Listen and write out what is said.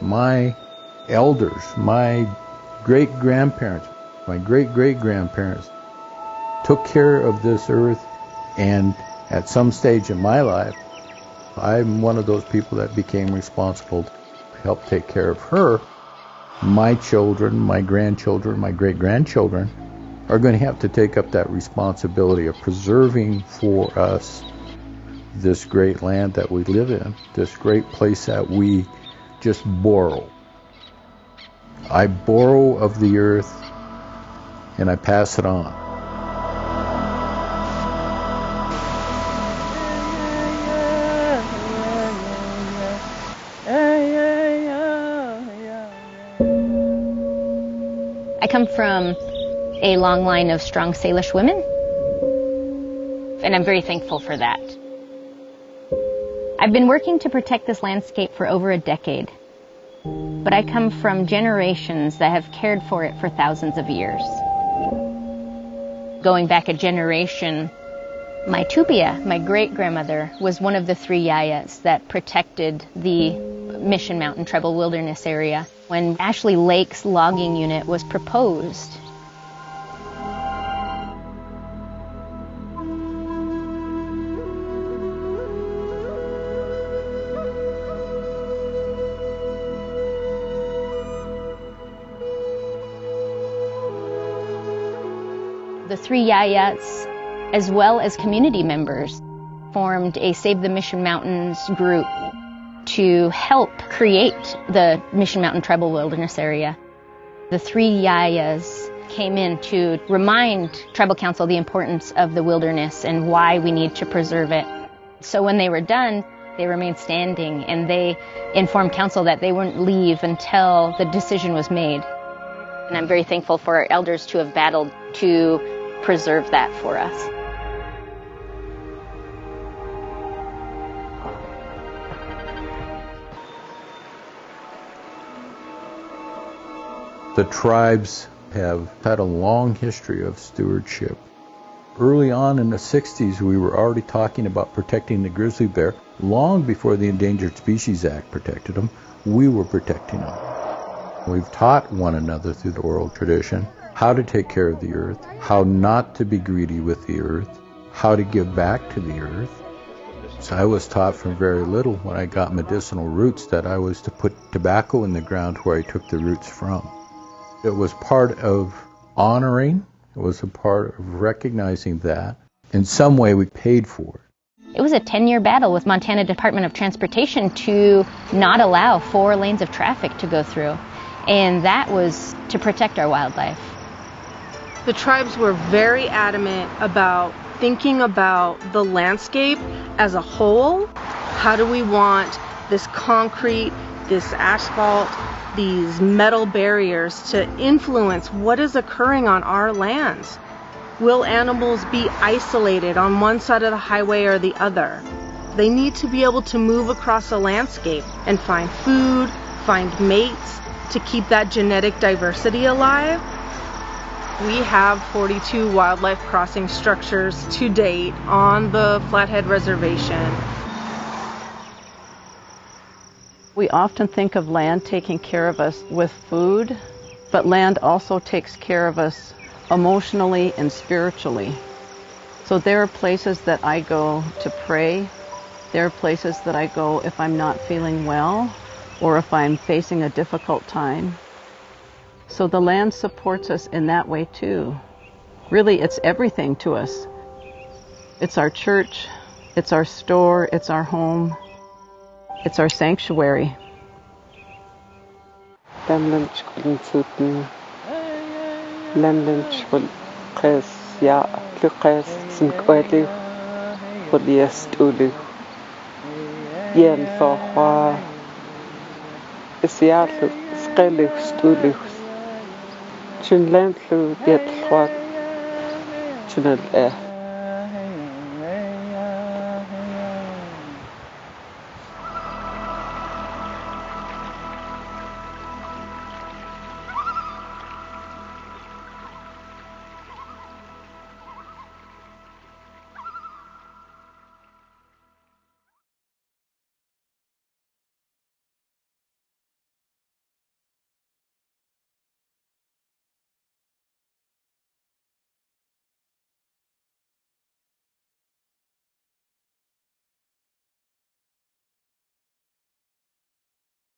My elders, my great-grandparents, my great-great-grandparents took care of this earth, and at some stage in my life, I'm one of those people that became responsible to help take care of her. My children, my grandchildren, my great-grandchildren are going to have to take up that responsibility of preserving for us this great land that we live in, this great place that we just borrow. I borrow of the earth and I pass it on. I come from a long line of strong Salish women, and I'm very thankful for that. I've been working to protect this landscape for over a decade, but I come from generations that have cared for it for thousands of years. Going back a generation, my tupia, my great-grandmother, was one of the 3 yayas that protected the Mission Mountain Tribal Wilderness area when Ashley Lake's logging unit was proposed. The 3 yayas, as well as community members, formed a Save the Mission Mountains group to help create the Mission Mountain Tribal Wilderness area. The 3 yayas came in to remind Tribal Council the importance of the wilderness and why we need to preserve it. So when they were done, they remained standing, and they informed Council that they wouldn't leave until the decision was made. And I'm very thankful for our elders to have battled to preserve that for us. The tribes have had a long history of stewardship. Early on in the 60s, we were already talking about protecting the grizzly bear. Long before the Endangered Species Act protected them, we were protecting them. We've taught one another through the oral tradition how to take care of the earth, how not to be greedy with the earth, how to give back to the earth. So I was taught from very little when I got medicinal roots that I was to put tobacco in the ground where I took the roots from. It was part of honoring, it was a part of recognizing that. In some way we paid for it. It was a 10-year battle with Montana Department of Transportation to not allow 4 lanes of traffic to go through. And that was to protect our wildlife. The tribes were very adamant about thinking about the landscape as a whole. How do we want this concrete, this asphalt, these metal barriers to influence what is occurring on our lands? Will animals be isolated on one side of the highway or the other? They need to be able to move across the landscape and find food, find mates, to keep that genetic diversity alive. We have 42 wildlife crossing structures to date on the Flathead Reservation. We often think of land taking care of us with food, but land also takes care of us emotionally and spiritually. So there are places that I go to pray. There are places that I go if I'm not feeling well or if I'm facing a difficult time. So the land supports us in that way too. Really, it's everything to us. It's our church, it's our store, it's our home, it's our sanctuary. Chun land through the